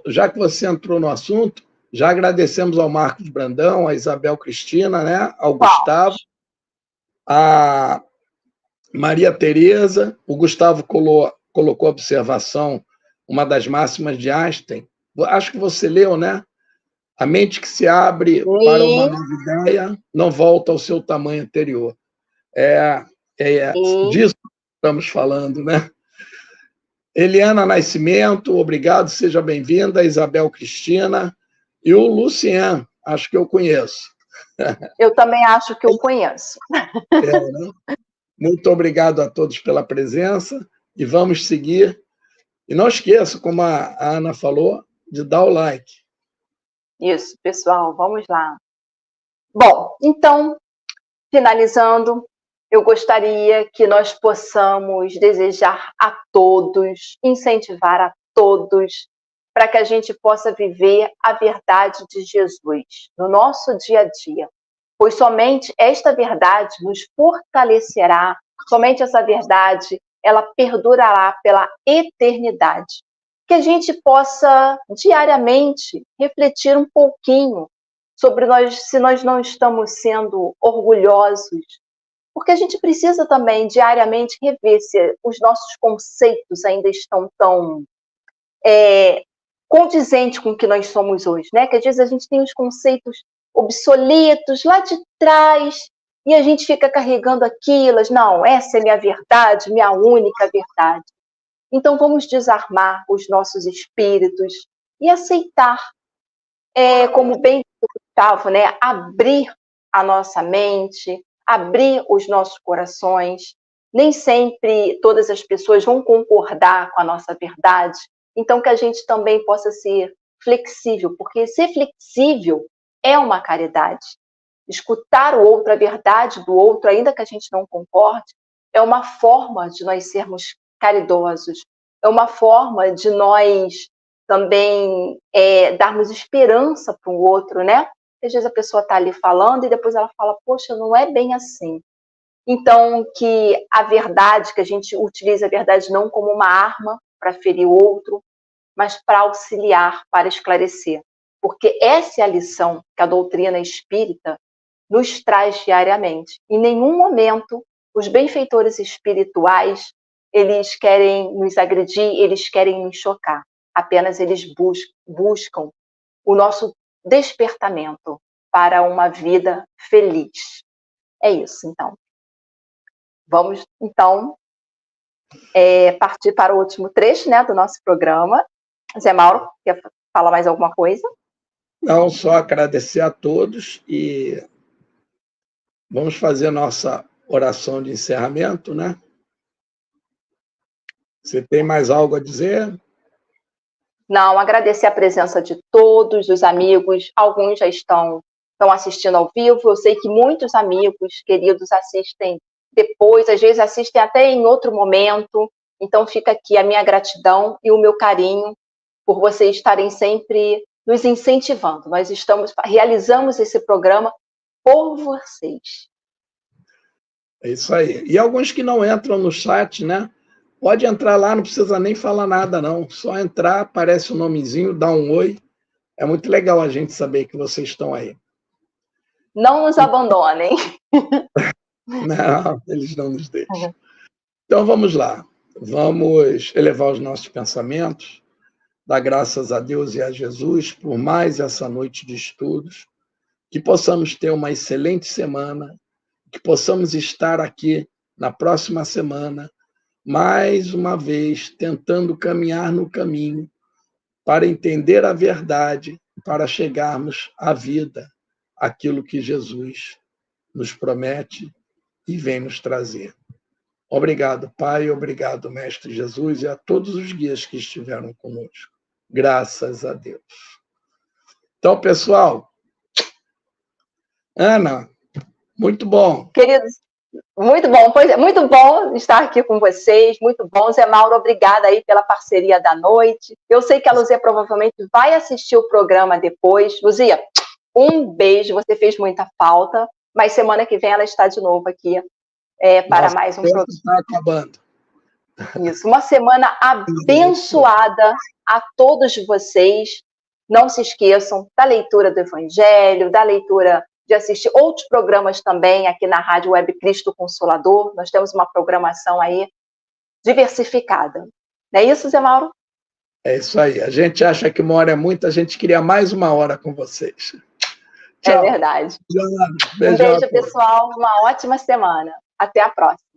S2: já que você entrou no assunto, já agradecemos ao Marcos Brandão, a Isabel Cristina, né, ao Gustavo, a Maria Tereza, o Gustavo colocou a observação, uma das máximas de Einstein, acho que você leu, né? A mente que se abre para uma nova ideia não volta ao seu tamanho anterior. Disso que estamos falando, né? Eliana Nascimento, obrigado, seja bem-vinda. Isabel Cristina e o Lucian, acho que eu conheço.
S1: Eu também acho que eu conheço.
S2: Né? Muito obrigado a todos pela presença e vamos seguir. E não esqueça, como a Ana falou, de dar o like.
S1: Isso, pessoal, vamos lá. Bom, então, finalizando, eu gostaria que nós possamos desejar a todos, incentivar a todos, para que a gente possa viver a verdade de Jesus no nosso dia a dia. Pois somente esta verdade nos fortalecerá, somente essa verdade, ela perdurará pela eternidade. Que a gente possa, diariamente, refletir um pouquinho sobre se nós não estamos sendo orgulhosos, porque a gente precisa também, diariamente, rever se os nossos conceitos ainda estão tão condizentes com o que nós somos hoje, né? Que às vezes a gente tem os conceitos obsoletos lá de trás e a gente fica carregando aquilo, não, essa é minha verdade, minha única verdade. Então vamos desarmar os nossos espíritos e aceitar, como bem disse o Gustavo, né? Abrir a nossa mente, abrir os nossos corações. Nem sempre todas as pessoas vão concordar com a nossa verdade, então que a gente também possa ser flexível, porque ser flexível é uma caridade. Escutar o outro, a verdade do outro, ainda que a gente não concorde, é uma forma de nós sermos caridosos, é uma forma de nós também darmos esperança para o outro, né? Às vezes a pessoa está ali falando e depois ela fala, poxa, não é bem assim. Então, que a verdade, que a gente utilize a verdade não como uma arma para ferir o outro, mas para auxiliar, para esclarecer. Porque essa é a lição que a doutrina espírita nos traz diariamente. Em nenhum momento, os benfeitores espirituais, eles querem nos agredir, eles querem nos chocar. Apenas eles buscam o nosso despertamento para uma vida feliz. É isso, então. Vamos, então, partir para o último trecho, né, do nosso programa. Zé Mauro, quer falar mais alguma coisa?
S2: Não, só agradecer a todos e vamos fazer nossa oração de encerramento, né? Você tem mais algo a dizer?
S1: Não, agradecer a presença de todos os amigos, alguns já estão assistindo ao vivo, eu sei que muitos amigos queridos assistem depois, às vezes assistem até em outro momento, então fica aqui a minha gratidão e o meu carinho por vocês estarem sempre nos incentivando. Nós realizamos esse programa por vocês.
S2: É isso aí. E alguns que não entram no chat, né? Pode entrar lá, não precisa nem falar nada, não. Só entrar, aparece o nomezinho, dá um oi. É muito legal a gente saber que vocês estão aí.
S1: Não nos abandonem.
S2: Não, eles não nos deixam. Então, vamos lá. Vamos elevar os nossos pensamentos, dar graças a Deus e a Jesus por mais essa noite de estudos, que possamos ter uma excelente semana, que possamos estar aqui na próxima semana, mais uma vez, tentando caminhar no caminho para entender a verdade, para chegarmos à vida, aquilo que Jesus nos promete e vem nos trazer. Obrigado, Pai, obrigado, Mestre Jesus, e a todos os guias que estiveram conosco. Graças a Deus. Então, pessoal, Ana, muito bom.
S1: Queridos, muito bom, pois é, muito bom estar aqui com vocês, muito bom. Zé Mauro, obrigada aí pela parceria da noite. Eu sei que a Luzia provavelmente vai assistir o programa depois. Luzia, um beijo, você fez muita falta, mas semana que vem ela está de novo aqui para mais um programa.
S2: Está acabando.
S1: Isso, uma semana abençoada a todos vocês. Não se esqueçam da leitura do Evangelho, da leitura de assistir outros programas também aqui na Rádio Web Cristo Consolador. Nós temos uma programação aí diversificada. Não é isso, Zé Mauro?
S2: É isso aí. A gente acha que uma hora é muito, a gente queria mais uma hora com vocês.
S1: Tchau. É verdade.
S2: Beijo,
S1: um beijo, pessoal. Uma ótima semana. Até a próxima.